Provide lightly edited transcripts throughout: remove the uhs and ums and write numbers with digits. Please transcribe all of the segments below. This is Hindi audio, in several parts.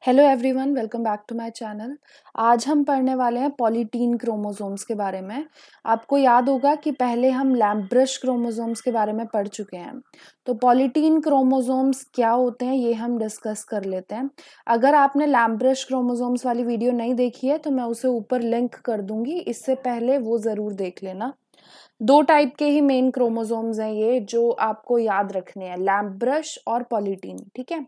Hello everyone, welcome back to my channel. आज हम पढ़ने वाले हैं पॉलीटीन क्रोमोसोम्स के बारे में। आपको याद होगा कि पहले हम लैम्ब्रश क्रोमोसोम्स के बारे में पढ़ चुके हैं। तो पॉलीटीन क्रोमोसोम्स क्या होते हैं ये हम डिस्कस कर लेते हैं। अगर आपने लैम्ब्रश क्रोमोसोम्स वाली वीडियो नहीं देखी है तो मैं उसे ऊपर लिंक कर दूंगी, इससे पहले वो ज़रूर देख लेना। दो टाइप के ही मेन क्रोमोसोम्स हैं ये जो आपको याद रखने हैं, लैम्ब्रश और पॉलीटीन। ठीक है,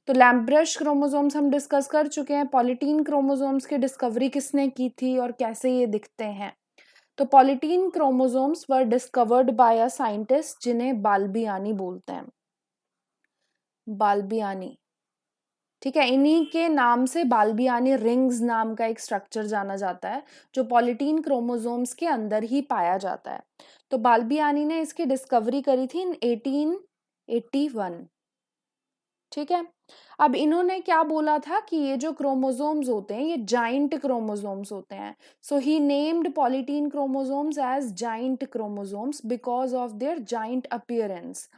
तो लैम्ब्रश क्रोमोसोम्स हम डिस्कस कर चुके हैं। पॉलीटीन क्रोमोसोम्स की डिस्कवरी किसने की थी और कैसे ये दिखते हैं? तो polytene chromosomes were discovered by a scientist जिन्हें बाल्बियानी बोलते हैं। बाल्बियानी, ठीक है, इन्हीं के नाम से बाल्बियानी रिंग्स नाम का एक स्ट्रक्चर जाना जाता है जो पॉलीटीन क्रोमोसोम्स के अंदर ही पाया जाता है। तो बाल्बियानी ने इसकी डिस्कवरी करी थी इन 1881। ठीक है, अब इन्होंने क्या बोला था कि ये जो क्रोमोसोम्स होते हैं ये जाइंट क्रोमोसोम्स होते हैं। So he named polytene chromosomes as giant chromosomes because of their giant appearance.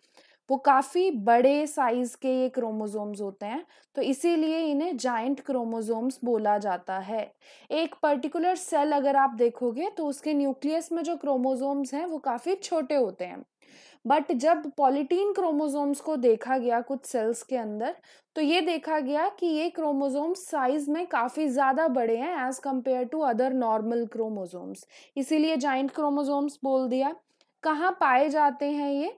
वो काफी बड़े साइज के ये क्रोमोसोम्स होते हैं, तो इसीलिए इन्हें जाइंट क्रोमोसोम्स बोला जाता है। एक पर्टिकुलर सेल अगर आप देखोगे तो उसके न्यूक्लियस में जो क्रोमोसोम्स हैं वो काफी छोटे होते हैं। बट जब पॉलीटीन क्रोमोसोम्स को देखा गया कुछ सेल्स के अंदर, तो ये देखा गया कि ये क्रोमोसोम्स साइज में काफी ज्यादा बड़े हैं as compare to other normal chromosomes, इसीलिए जाइंट क्रोमोसोम्स बोल दिया। कहाँ पाए जाते हैं ये?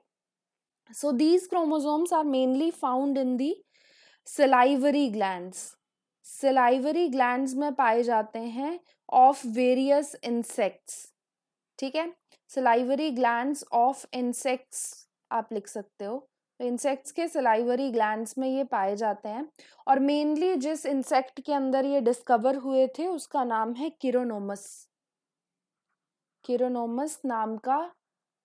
So these chromosomes are mainly found in the salivary glands. Salivary glands में पाए जाते हैं of various insects। ठीक है, salivary glands of insects आप लिख सकते हो। तो इंसेक्ट्स के सलाइवरी ग्लैंड्स में ये पाए जाते हैं, और मेनली जिस इंसेक्ट के अंदर ये डिस्कवर हुए थे उसका नाम है किरोनोमस। किरोनोमस नाम का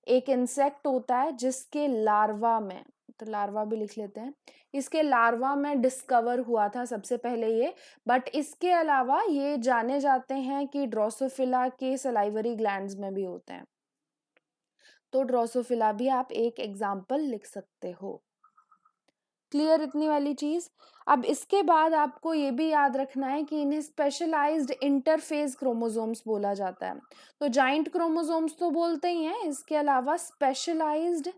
एक इंसेक्ट होता है जिसके लार्वा में, तो लार्वा भी लिख लेते हैं, इसके लार्वा में डिस्कवर हुआ था सबसे पहले ये। बट इसके अलावा ये जाने जाते हैं कि ड्रोसोफिला के सलाइवरी ग्लैंड्स में भी होते हैं। तो ड्रोसोफिला भी आप एक एग्जाम्पल लिख सकते हो। क्लियर इतनी वाली चीज? अब इसके बाद आपको ये भी याद रखना है कि इन्हें स्पेशलाइज्ड इंटरफेज क्रोमोसोम्स बोला जाता है। तो जाइंट क्रोमोसोम्स तो बोलते ही हैं, इसके अलावा स्पेशलाइज्ड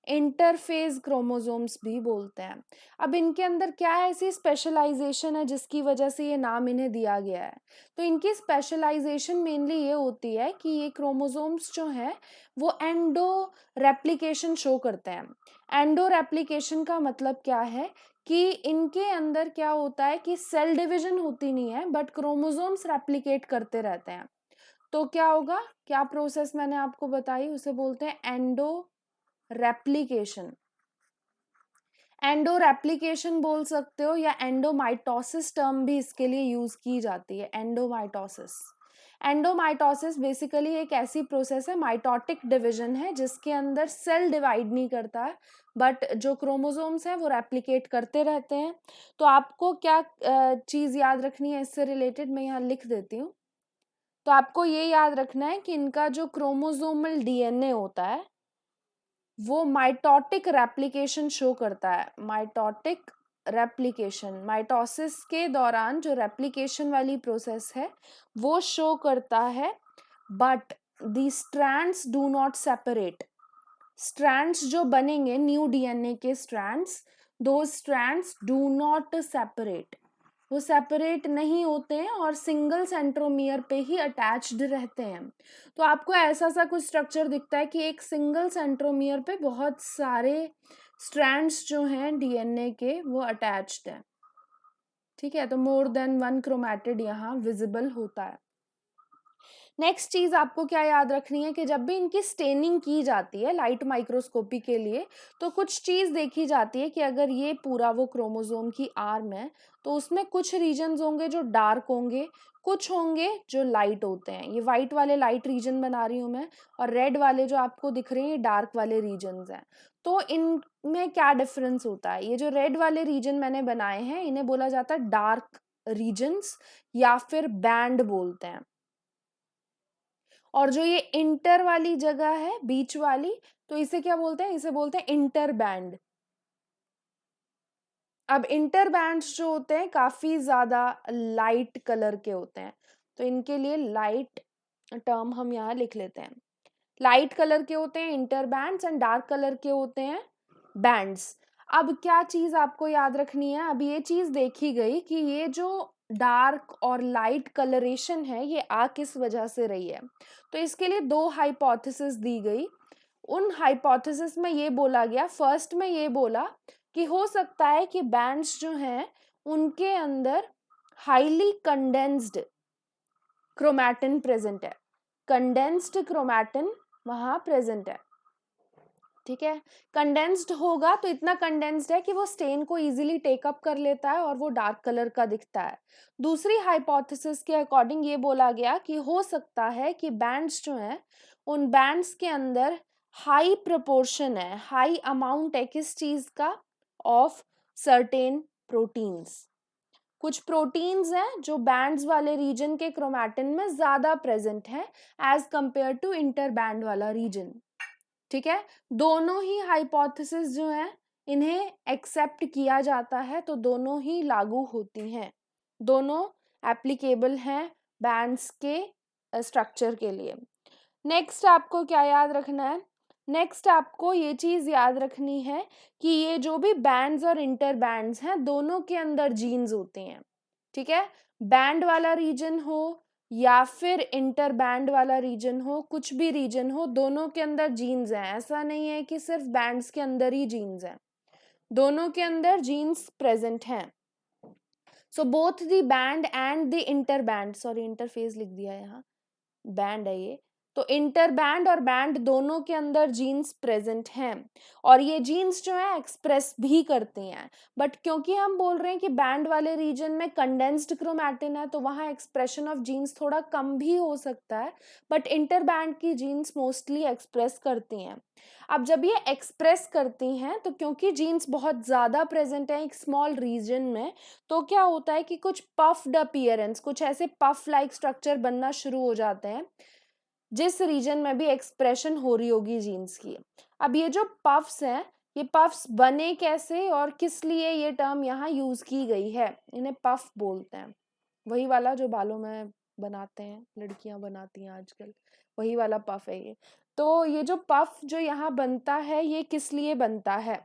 इंटरफेज क्रोमोसोम्स भी बोलते हैं। अब इनके अंदर क्या ऐसी स्पेशलाइजेशन है जिसकी वजह से ये नाम इन्हें दिया गया है? तो इनकी स्पेशलाइजेशन मेनली ये होती है कि ये क्रोमोसोम्स जो हैं वो एंडो रेप्लिकेशन शो करते हैं। एंडो रेप्लिकेशन का मतलब क्या है कि इनके अंदर क्या होता है कि सेल डिवीजन होती नहीं है बट क्रोमोसोम्स रेप्लिकेट करते रहते हैं। तो क्या होगा, क्या प्रोसेस मैंने आपको बताई उसे बोलते हैं एंडो रेप्लिकेशन। एंडो रेप्लिकेशन बोल सकते हो या एंडोमाइटोसिस टर्म भी इसके लिए यूज की जाती है। एंडोमाइटोसिस, एंडोमाइटोसिस बेसिकली एक ऐसी प्रोसेस है, माइटोटिक डिवीजन है जिसके अंदर सेल डिवाइड नहीं करता है बट जो क्रोमोसोम्स हैं वो रेप्लिकेट करते रहते हैं। तो आपको क्या चीज याद रखनी है इससे रिलेटेड, मैं यहाँ लिख देती हूँ। तो आपको ये याद रखना है कि इनका जो क्रोमोसोमल डीएनए होता है वो माइटोटिक रेप्लिकेशन शो करता है। माइटोटिक रेप्लिकेशन, माइटोसिस के दौरान जो रेप्लिकेशन वाली प्रोसेस है वो शो करता है, but the strands do not separate. Strands जो बनेंगे न्यू डीएनए के स्ट्रैंड्स, दो स्ट्रैंड्स डू नॉट सेपरेट, वो सेपरेट नहीं होते हैं और सिंगल सेंट्रोमियर पे ही अटैच्ड रहते हैं। तो आपको ऐसा सा कुछ स्ट्रक्चर दिखता है कि एक सिंगल सेंट्रोमियर पे बहुत सारे स्ट्रैंड्स जो हैं डीएनए के वो अटैच्ड हैं। ठीक है, तो मोर देन वन क्रोमैटिड यहाँ विजिबल होता है। नेक्स्ट चीज आपको क्या याद रखनी है कि जब भी इनकी स्टेनिंग की जाती है लाइट माइक्रोस्कोपी के लिए, तो कुछ चीज देखी जाती है कि अगर ये पूरा वो क्रोमोसोम की आर्म है तो उसमें कुछ रीजन्स होंगे जो डार्क होंगे, कुछ होंगे जो लाइट होते हैं। ये व्हाइट वाले लाइट रीजन बना रही हूं मैं, और रेड वाले जो आपको दिख रहे हैं ये डार्क वाले रीजन्स हैं। तो इनमें क्या डिफरेंस होता है? ये जो रेड वाले रीजन मैंने बनाए हैं इन्हें बोला जाता है डार्क रीजन्स या फिर बैंड बोलते हैं, और जो ये इंटर वाली जगह है, बीच वाली, तो इसे क्या बोलते हैं? इसे बोलते हैं इंटर बैंड। अब इंटर बैंड्स जो होते हैं काफी ज्यादा लाइट कलर के होते हैं, तो इनके लिए लाइट टर्म हम यहाँ लिख लेते हैं। लाइट कलर के होते हैं inter bands and dark colour के होते हैं बैंड्स। अब क्या चीज आपको याद रखनी है, अब ये चीज देखी गई कि ये जो डार्क और लाइट कलरेशन है ये आ किस वजह से रही है। तो इसके लिए दो हाइपोथेसिस दी गई। उन हाइपोथेसिस में ये बोला गया, फर्स्ट में ये बोला कि हो सकता है कि बैंड्स जो हैं उनके अंदर हाईली कंडेंस्ड क्रोमैटिन प्रेजेंट है, कंडेंस्ड क्रोमैटिन वहां प्रेजेंट है। ठीक है, कंडेंस्ड होगा तो इतना कंडेंस्ड है कि वो स्टेन को इजीली टेकअप कर लेता है और वो डार्क कलर का दिखता है। दूसरी हाइपोथेसिस के अकॉर्डिंग ये बोला गया कि हो सकता है कि बैंड्स जो हैं उन बैंड्स के अंदर हाई प्रोपोर्शन है, हाई अमाउंट है किस चीज का, ऑफ सर्टेन प्रोटीन्स। कुछ प्रोटीन्स हैं जो बैंड्स वाले रीजन के क्रोमैटिन में ज्यादा प्रेजेंट है as compare to inter band वाला रीजन। ठीक है, दोनों ही हाइपोथेसिस जो है इन्हें एक्सेप्ट किया जाता है, तो दोनों ही लागू होती हैं, दोनों एप्लीकेबल हैं बैंड्स के स्ट्रक्चर के लिए। नेक्स्ट आपको क्या याद रखना है, नेक्स्ट आपको ये चीज याद रखनी है कि ये जो भी बैंड्स और इंटर बैंड्स हैं दोनों के अंदर जीन्स होते हैं। ठीक है, बैंड वाला रीजन हो या फिर इंटर बैंड वाला रीजन हो, कुछ भी रीजन हो, दोनों के अंदर जीन्स हैं। ऐसा नहीं है कि सिर्फ बैंड्स के अंदर ही जीन्स हैं, दोनों के अंदर जीन्स प्रेजेंट हैं। So both the band and the inter band, sorry interface लिख दिया है यहाँ, बैंड है ये, तो इंटर बैंड और बैंड दोनों के अंदर जीन्स प्रेजेंट हैं और ये जीन्स जो है एक्सप्रेस भी करती हैं। बट क्योंकि हम बोल रहे हैं कि बैंड वाले रीजन में कंडेंस्ड क्रोमैटिन है तो वहाँ एक्सप्रेशन ऑफ जीन्स थोड़ा कम भी हो सकता है, बट इंटर बैंड की जीन्स मोस्टली एक्सप्रेस करती हैं। अब जब ये एक्सप्रेस करती हैं तो क्योंकि जीन्स बहुत ज़्यादा प्रेजेंट है एक स्मॉल रीजन में, तो क्या होता है कि कुछ पफ्ड अपीयरेंस, कुछ ऐसे पफ लाइक स्ट्रक्चर बनना शुरू हो जाते हैं जिस रीजन में भी एक्सप्रेशन हो रही होगी जीन्स की। अब ये जो पफ्स हैं, ये पफ्स बने कैसे और किस लिए ये टर्म यहाँ यूज की गई है, इन्हें पफ बोलते हैं। वही वाला जो बालों में बनाते हैं, लड़कियां बनाती हैं आजकल, वही वाला पफ है ये। तो ये जो पफ जो यहाँ बनता है ये किस लिए बनता है,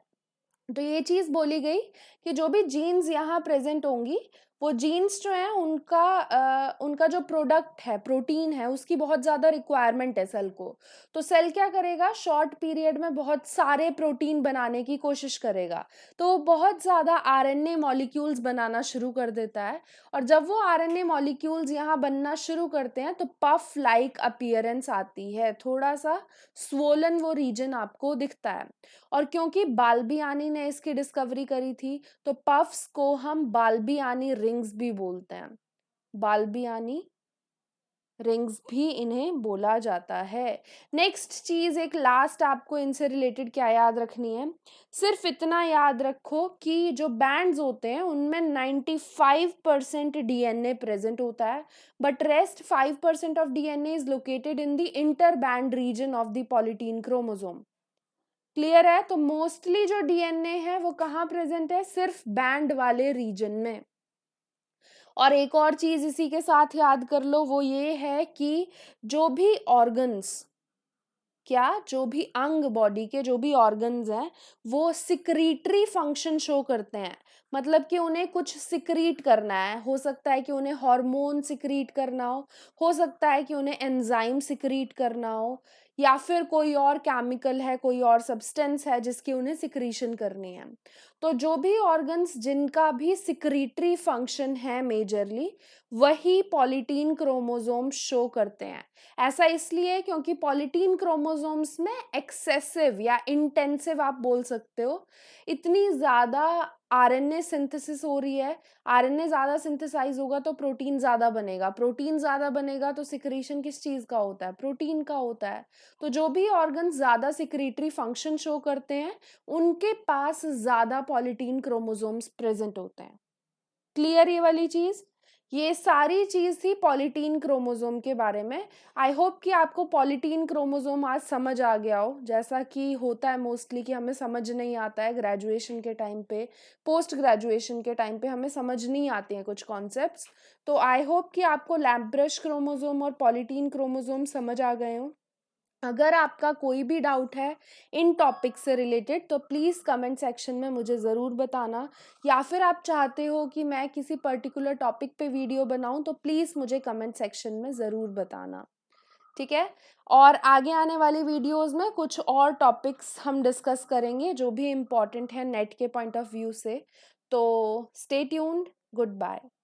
तो ये चीज बोली गई कि जो भी जीन्स यहाँ प्रेजेंट होंगी वो जीन्स जो है उनका जो प्रोडक्ट है, प्रोटीन है, उसकी बहुत ज़्यादा रिक्वायरमेंट है सेल को। तो सेल क्या करेगा, शॉर्ट पीरियड में बहुत सारे प्रोटीन बनाने की कोशिश करेगा, तो वो बहुत ज़्यादा आरएनए मॉलिक्यूल्स बनाना शुरू कर देता है। और जब वो आरएनए मॉलिक्यूल्स यहाँ बनना शुरू करते हैं तो पफ लाइक अपीयरेंस आती है, थोड़ा सा स्वोलन वो रीजन आपको दिखता है। और क्योंकि बाल्बियानी ने इसकी डिस्कवरी करी थी तो पफ्स को हम बाल्बियानी रिंग्स भी बोलते हैं, बाल्बियानी रिंग्स भी इन्हें बोला जाता है। नेक्स्ट चीज, एक लास्ट आपको इनसे रिलेटेड क्या याद रखनी है, सिर्फ इतना याद रखो कि जो बैंड्स होते हैं उनमें 95% डीएनए प्रेजेंट होता है, but rest 5% of DNA is located in the inter band region of the polytene chromosome. Clear है, तो मोस्टली जो डीएनए है वो कहाँ प्रेजेंट है, सिर्फ बैंड वाले रीजन में। और एक और चीज इसी के साथ याद कर लो, वो ये है कि जो भी ऑर्गन्स, क्या जो भी अंग बॉडी के जो भी ऑर्गन्स हैं वो सिक्रीटरी फंक्शन शो करते हैं, मतलब कि उन्हें कुछ सिक्रीट करना है, हो सकता है कि उन्हें हार्मोन सिक्रीट करना हो सकता है कि उन्हें एंजाइम सिक्रीट करना हो, या फिर कोई और केमिकल है, कोई और सब्सटेंस है जिसकी उन्हें सिक्रीशन करनी है। तो जो भी ऑर्गन्स जिनका भी सिक्रीटरी फंक्शन है मेजरली, वही पॉलीटीन क्रोमोसोम शो करते हैं। ऐसा इसलिए क्योंकि पॉलीटीन क्रोमोसोम्स में एक्सेसिव या इंटेंसिव आप बोल सकते हो, इतनी ज़्यादा आरएनए सिंथेसिस हो रही है, आरएनए ज़्यादा सिंथेसाइज होगा तो प्रोटीन ज़्यादा बनेगा, प्रोटीन ज़्यादा बनेगा तो सिक्रीशन किस चीज़ का होता है, प्रोटीन का होता है। तो जो भी ऑर्गन ज़्यादा सिक्रीटरी फंक्शन शो करते हैं उनके पास ज़्यादा पॉलीटीन क्रोमोसोम्स प्रेजेंट होते हैं। क्लियर ये वाली चीज़, ये सारी चीज़ थी पॉलीटीन क्रोमोसोम के बारे में। आई होप कि आपको पॉलीटीन क्रोमोसोम आज समझ आ गया हो, जैसा कि होता है मोस्टली कि हमें समझ नहीं आता है ग्रेजुएशन के टाइम पे, पोस्ट ग्रेजुएशन के टाइम पे हमें समझ नहीं आते हैं कुछ कॉन्सेप्ट्स। तो आई होप कि आपको लैम्ब्रश क्रोमोसोम और पॉलीटीन क्रोमोसोम समझ आ गए हों। अगर आपका कोई भी डाउट है इन टॉपिक से रिलेटेड तो प्लीज़ कमेंट सेक्शन में मुझे ज़रूर बताना, या फिर आप चाहते हो कि मैं किसी पर्टिकुलर टॉपिक पे वीडियो बनाऊं तो प्लीज़ मुझे कमेंट सेक्शन में ज़रूर बताना, ठीक है। और आगे आने वाली वीडियोस में कुछ और टॉपिक्स हम डिस्कस करेंगे जो भी इम्पॉर्टेंट है नेट के पॉइंट ऑफ व्यू से। तो स्टे ट्यून्ड, गुड बाय।